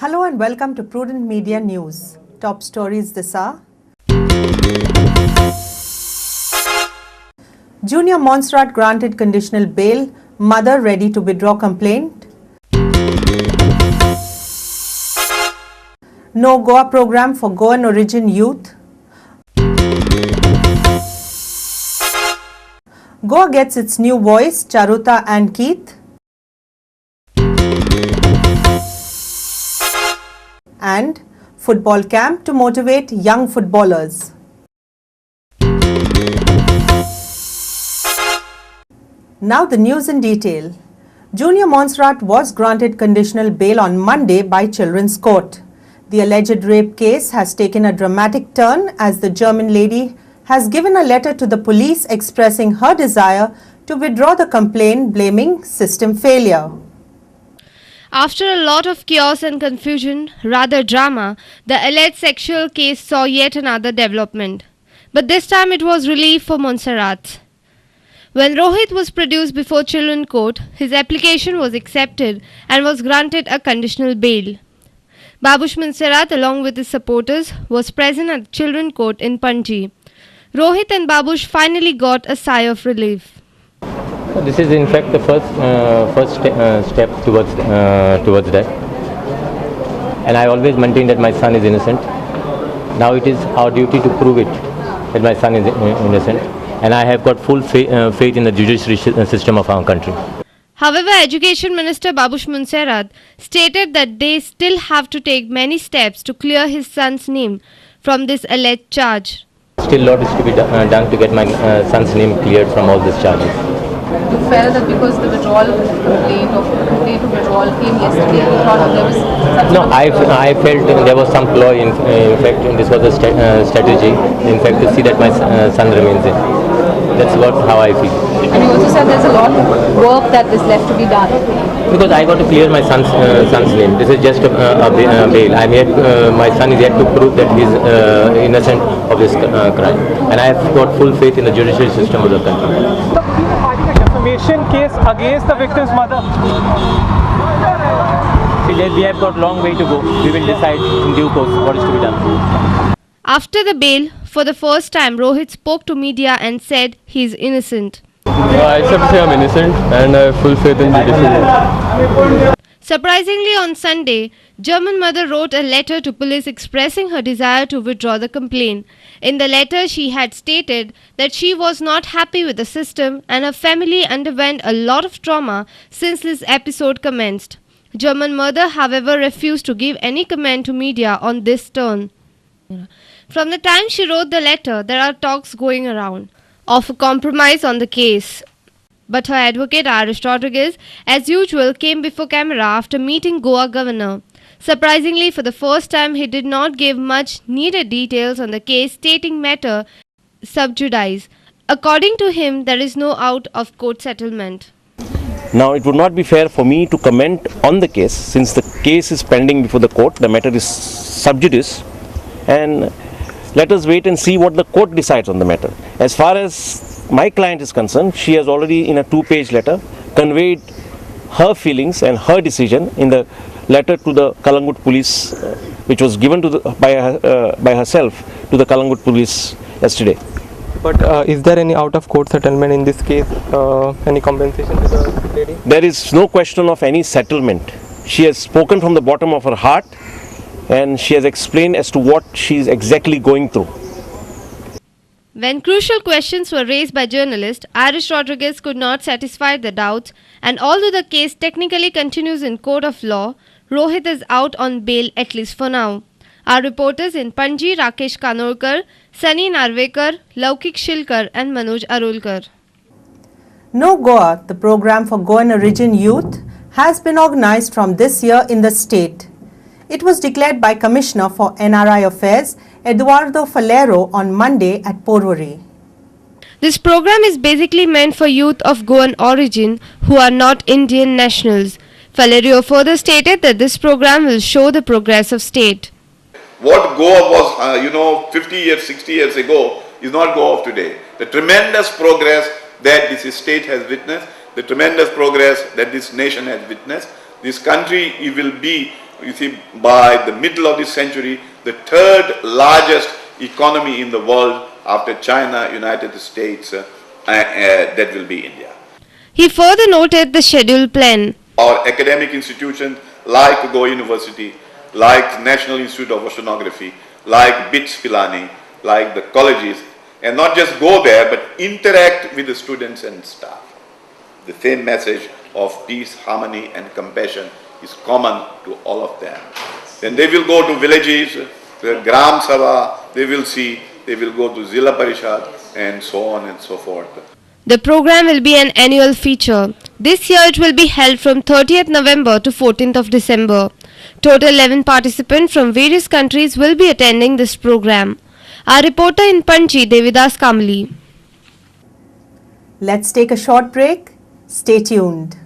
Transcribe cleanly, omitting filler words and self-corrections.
Hello and welcome to Prudent Media News. Top stories this hour. Junior Montserrat granted conditional bail. Mother ready to withdraw complaint. No Goa program for Goan origin youth. Goa gets its new voice, Charuta and Keith. And football camp to motivate young footballers. Now the news in detail. Junior Montserrat was granted conditional bail on Monday by Children's Court. The alleged rape case has taken a dramatic turn as the German lady has given a letter to the police expressing her desire to withdraw the complaint, blaming system failure. After a lot of chaos and confusion, rather drama, the alleged sexual case saw yet another development. But this time it was relief for Montserrat. When Rohit was produced before Children's Court, his application was accepted and was granted a conditional bail. Babush Montserrat, along with his supporters, was present at the Children's Court in Panji. Rohit and Babush finally got a sigh of relief. This is in fact the first step towards that, and I always maintain that my son is innocent. Now it is our duty to prove it that my son is innocent, and I have got full faith in the judiciary system of our country. However, Education Minister Babush Montserrat stated that they still have to take many steps to clear his son's name from this alleged charge. Still a lot is to be done to get my son's name cleared from all these charges. You felt that because the withdrawal complaint of complaint to withdrawal came yesterday, you thought that there was some No, I felt there was some flaw in fact, and this was a strategy, in fact, to see that my son remains in. That's how I feel. And you also said there's a lot of work that is left to be done. Because I got to clear my son's name. This is just a bail. My son is yet to prove that he is innocent of this crime, and I have got full faith in the judicial system of the country. Defamation case against the victim's mother. See, we have got a long way to go. We will decide in due course what is to be done. After the bail, for the first time, Rohit spoke to media and said he is innocent. I accept to say I'm innocent and I have full faith in judiciary. Surprisingly, on Sunday, German mother wrote a letter to police expressing her desire to withdraw the complaint. In the letter, she had stated that she was not happy with the system and her family underwent a lot of trauma since this episode commenced. German mother, however, refused to give any comment to media on this turn. From the time she wrote the letter, there are talks going around of a compromise on the case. But her advocate Irish Rodriguez, as usual, came before camera after meeting Goa governor. Surprisingly, for the first time, he did not give much needed details on the case, stating matter sub judice. According to him, there is no out of court settlement. Now, it would not be fair for me to comment on the case since the case is pending before the court. The matter is sub judice, and let us wait and see what the court decides on the matter. As far as my client is concerned, she has already in a 2-page letter conveyed her feelings and her decision in the letter to the Kalangut police, which was given to by herself to the Kalangut police yesterday. But is there any out of court settlement in this case? Any compensation to the lady? There is no question of any settlement. She has spoken from the bottom of her heart and she has explained as to what she is exactly going through. When crucial questions were raised by journalists, Irish Rodriguez could not satisfy the doubts, and although the case technically continues in court of law, Rohit is out on bail at least for now. Our reporters in Panji, Rakesh Kanorkar, Sunny Narvekar, Laukik Shilkar and Manoj Arulkar. No Goa, the program for Goan origin youth, has been organized from this year in the state. It was declared by Commissioner for NRI Affairs, Eduardo Falero, on Monday at Porvorim. This program is basically meant for youth of Goan origin who are not Indian nationals. Falero further stated that this program will show the progress of state. What Goa was, 50 years, 60 years ago is not Goa of today. The tremendous progress that this state has witnessed, the tremendous progress that this nation has witnessed, this country will be you see, by the middle of this century, the third largest economy in the world after China, United States, that will be India. He further noted the schedule plan. Our academic institutions like Goa University, like National Institute of Oceanography, like BITS Pilani, like the colleges, and not just go there, but interact with the students and staff. The same message of peace, harmony, and compassion is common to all of them. Then they will go to villages, the Gram Sabha, they will see, they will go to Zilla Parishad, and so on and so forth. The program will be an annual feature. This year it will be held from 30th November to 14th of December. Total 11 participants from various countries will be attending this program. Our reporter in Panji, Devidas Kamli. Let's take a short break. Stay tuned.